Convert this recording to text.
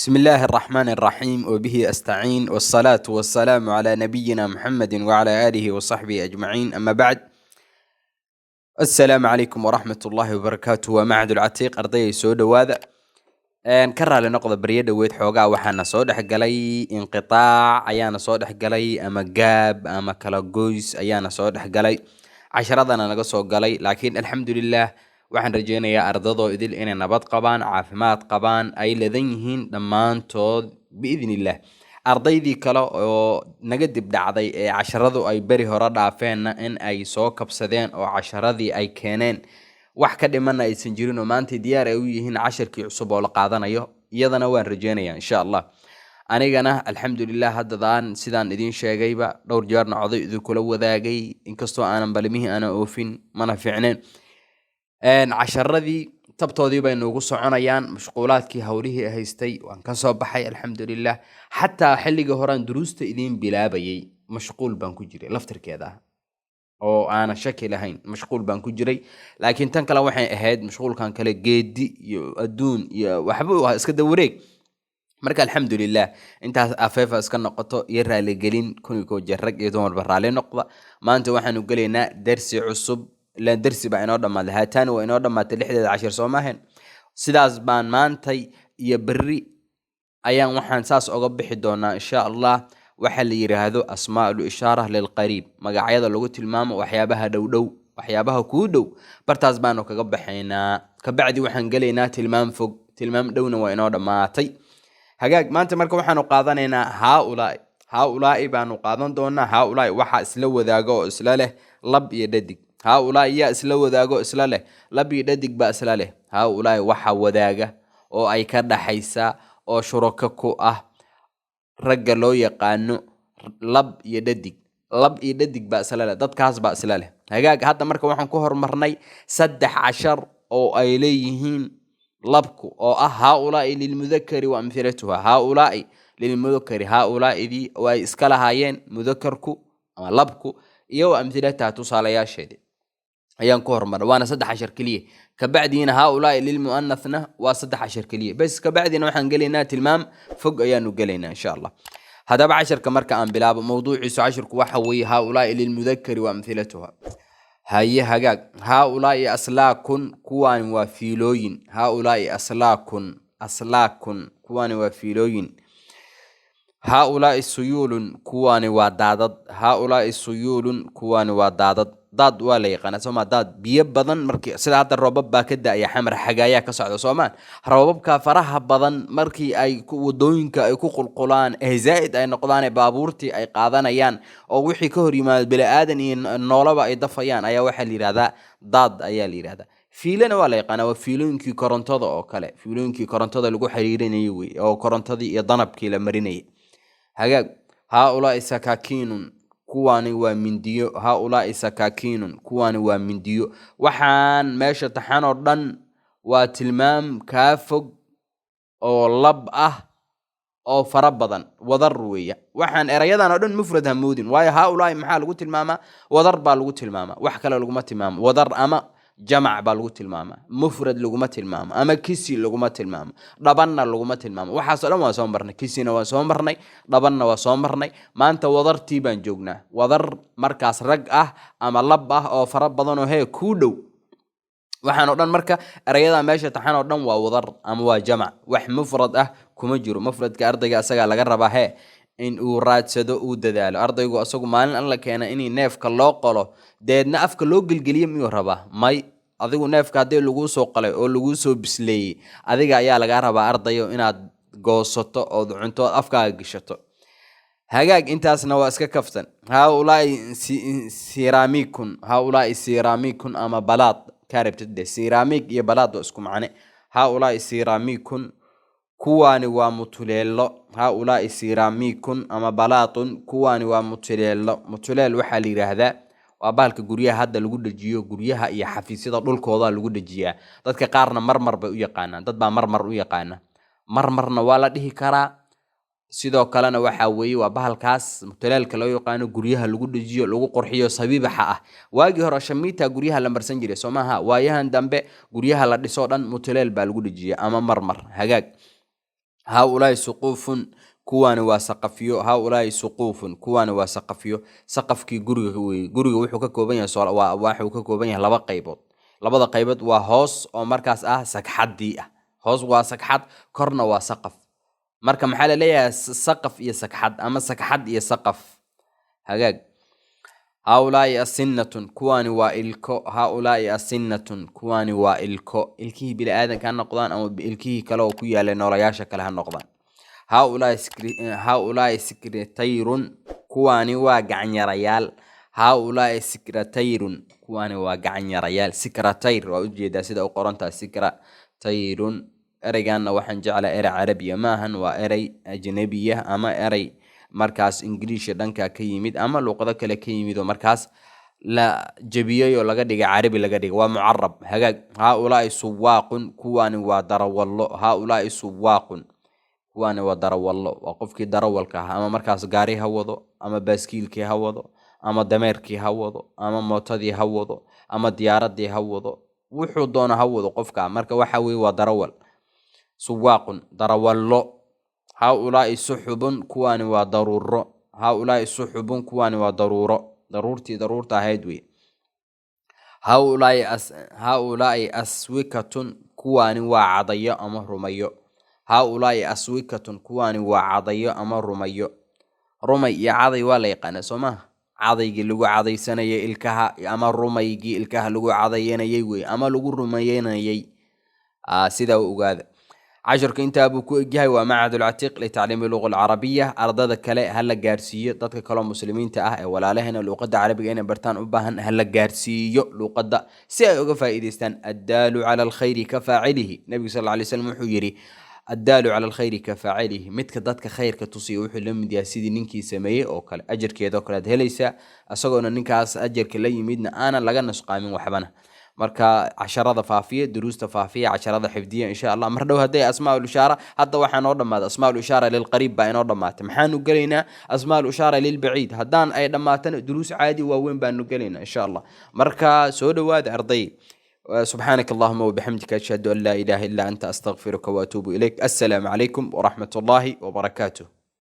بسم الله الرحمن الرحيم وبه أستعين والصلاة والسلام على نبينا محمد وعلى آله وصحبه أجمعين أما بعد. السلام عليكم ورحمة الله وبركاته. ومعهد العتيق أرضي سود وهذا نكرر لنقض بريد ويد حوقا وحنا صودح قلي انقطاع أيانا صودح قلي أما قاب أما كلاجويس أيانا صودح قلي عشرة نقصو قلي لكن الحمد لله waxaan rajeynayaa ardadoo idil inay nabad qabaan caafimaad qabaan ay ladan yihiin dhammaantood biidnillah. ardaydii kale oo naga dib dhacday ee casharadu ay bari hore dhaafeenna in ay soo kabsadeen oo casharadii ay keeneen wax ka dhimanna aysan jirin oo maanta diyaar ay u yihiin casharkii cusub oo la qaadanayo iyadana waan rajeynayaa insha Allah. anigana alxamdulillah haddadaan sidaan idin sheegayba dhowr jeerna coday idinkula wadaagay inkastoo aanan balimihii ana oofin mana fiicneen casharadii tabtoodii bay noogu soconayaan mashquulaadkii hawlihii haystay waan ka soo baxay alxamdulillah. xataa xilliga horaan duruusta idin bilaabayay mashquul baan ku jiray laftirkeeda oo aan shaki lahayn mashquul baan ku jiray laakiin tan kale waxay ahayd mashquulkan kale geedi iyo adduun iyo waxba iska dawareeg marka alxamdulillah intaas afeefa iska noqoto iyo raali gelin kuniko jarrag iyo dumar baraale noqda. maanta waxaanu galeynaa darsi cusub لا درسي بقى إنه ما لها تاني وإنه ما تلحد 10 سومهن سداس بان مانتي يبري أيام وحن ساس أقبح دونا إن شاء الله وحل يرهذو أسماء الإشارة للقريب ما قاعد لغة المام وحيابها دو وحيابها كودو برتاز بانو كقبحينا كبعدي وحن قلينا تلمام فوق تلمام دونا وإنه ما تي هجاج ما أنت مركب وحن قاضنينا هؤلاء بانو قاضن دونا هؤلاء وح إسلو ذاقو إسلاله لب يددك هؤلاء يا إسلو ذاقو إسلاله لب يددك بأسلاله هؤلاء وح وذاقه أو أي كرد حيسا أو شرككو رجلو يقانو لب يددك بأسلاله ضد كاس بأسلاله هجاج حتى مركب وحن كهر مرني 16 أو أيليهين لبكو أو هؤلاء للمذكر وأمثلتها هؤلاء للمذكر هؤلاء ذي وإسكالها ين مذكركو أما لبكو يو أمثلتها تصاليا شدي أيان كهر مرة وأنا 16 كلية كبعدين هؤلاء للمؤنثنا و16 كلية بس كبعدين وحن قلنا تلمام فوق أيانو قلنا إن شاء الله هذا بعشر كمركة أن بلاب موضوع 10 كوحوي هؤلاء للمذكر وأمثلتها هاي هجاج هؤلاء أسلاك كوان وفيلوين هؤلاء أسلاك كوان وفيلوين هؤلاء السيول كوان ودادد هؤلاء السيول كوان ودادد ضاد ولا يقنا سوما ضاد بيب بدن مركي سida hadda roobab baa ka daaya xamar xagaaya ka socdo Soomaan roobabka faraha badan markii ay wadooyinka ay ku qulqulaan zaaid ay noqdaan baabuurtii ay qaadanayaan oo wixii ka hor yimaad bile aadan iyo noolaba ay dafayaan ayaa waxa la yiraahdaa daad ayaa la yiraahdaa fiilana waa la yaqaan waa fiilooyinkii korontada oo kale fiilooyinkii korontada lagu xiriirinayay oo korontadii iyo danabkii la marinayay hagaag هؤلاء سكاكين كواني ومنديو هؤلاء سكاكين كواني ومنديو وحان ماشي تحان أردن وتلمام كافق أو لب أو فربضا وضروية وحان إريادان أردن مفرد همودين واي هؤلاء محال قلت الماما وضر بالقلت الماما وحكا لقمت الماما وضر أما جمع بالقلت الماما مفرد لقمت الماما أما كيسي لقمت الماما ضبنا لقمت الماما وحصل ما صومرنا كيسينا وصومرنا ضبنا وصومرنا ما أنت وضر تيبان جوجنا وضر مركز رجعه أما لبه أو فربضن وهي كودو waxaan oo dhan marka erayada meesha taxan oo dhan waa wadar ama waa jamac wax mufrad kuma jiro mufradka ardayga asaga laga rabaa in uu raadsado uu dadaalo ardaygu asagu maalin alla keena in neefka loo qolo deedna afka loo gilgiliyo miyuu rabaa may adigu neefka hadii lagu soo qalay oo lagu soo bisleeyay adiga ayaa laga rabaa ardayo inaad goosato oo cunto afkaaga gashato hagaag intaasna waa iska kaftan haulaa siramikun ama balaad كاربتد سيراميك يبلاد اسكم عنه هؤلاء سيراميكون كواني ومتليل هؤلاء سيراميكون أما بلاط كواني متليل وحالي هذا وبالك جوريها هذا لجود الجيو جوريها هي حفيسة طول كوضا لجود الجيا ضد كقارنا مرمر بيقانا ضد مرمر ويقانا مرمرنا ولا ده كرا sidoo kalena waxa weey waa bahalkaas mutalaalka loo yaqaan guriyaha lagu dhajiyo lagu qurxiyo sabiibaha waagi hore shamiita guriyaha la marsan jiray Soomaha waayahan dambe guriyaha la dhiso dhan mutalaal baa lagu dhajiyaa ama marmar hagaag هؤلاء سقوف kuwani waa saqafyo haaulaa'i suquufun kuwani waa saqafyo saqafkii guriga weeye guriga wuxuu ka kooban yahay waxuu ka kooban yahay laba qaybood labada qaybood waa hoos oo markaas ah sagxaddii ah hoos waa sagxad korna waa saqaf marka maxaa la leeyahay saqaf iyo sagxad ama sagxad iyo saqaf hagaag haaulaa'i asinnatun kuwani waa ilko haaulaa'i asinnatun kuwani waa ilko ilkihii bini'aadanka ha noqdaan ama ilkihii kale oo ku yaalay noolayaasha kale ha noqdaan haaulaa'i sikratayrun kuwani waa gacanyarayaal haaulaa'i sikratayrun kuwani waa gacanyarayaal sikratayr waa ujeedaa sida u qorantaa sikratayrun ereyganna waxaan jeclaa erey carabiya maahan waa erey ajnabiya ama erey markaas ingiriisha dhanka ka yimid ama luqado kale ka yimid oo markaas la jabiyay oo laga dhigay carabi laga dhigay waa mucarab hagaag haaulaa'i suwaaqun kuwani waa darawallo haaulaa'i suwaaqun kuwani waa darawallo waa qofkii darawalka ahaa ama markaas gaari ha wado ama baaskiilkii ha wado ama dameerkii ha wado ama mootadii ha wado ama diyaaradii ha wado wuxuu doono ha wado qofka marka waxa weeye waa darawal suwaaqun darawallo haaulaa'i suxubun kuwani waa daruuro haaulaa'i suxubun kuwani waa daruurta ahayd wey haaulaa'i aswikatun kuwani waa cadayo ama rumayo haaulaa'i aswikatun kuwani waa cadayo ama rumayo rumay iyo caday waa la yaqaana soo maha cadaygii lagu cadaysanayay ilkaha ama rumaygii ilkaha lagu cadayanayay wey ama lagu rumayanayay sidaa u ogaada casharka intaa buu ku egyahay waa macahad alcatiiq litacliimi luqa alcarabiya ardada kale ha la gaarsiiyo dadka kaloo muslimiinta ah ee walaalahena luuqadda carabiga inay bartaan u baahan ha la gaarsiiyo luuqadda si ay uga faa'iidaystaan addaalu cala alkhayri ka faacilihi nebigu sal alla alay slam wuxuu yidhi addaalu cala alkhayri ka faacilihi midka dadka khayrka tusiya wuxuu la mid yahay sidii ninkii sameeyey oo kale ajarkeeda oo kale aad helaysaa isagoona ninkaas ajarka la yimidna aanan laga nusqaamin waxbana marka casharada faafiya duruusta faafiya casharada xifdiya insha Allah mar dhow haday asmaa'ul ishaara hadda waxaa noo dhamaad asmaa'ul ishaara lil qariib baa inoo dhamaatay maxaanu galeynaa asmaa'ul ishaara lil baciid haddaan ay dhamaatana duruus caadi waaweyn baanu galeynaa insha Allah marka soo dhawaada arday سبحانك اللهم وبحمدك أشهد أن لا إله إلا أنت أستغفرك وأتوب إليك السلام عليكم ورحمة الله وبركاته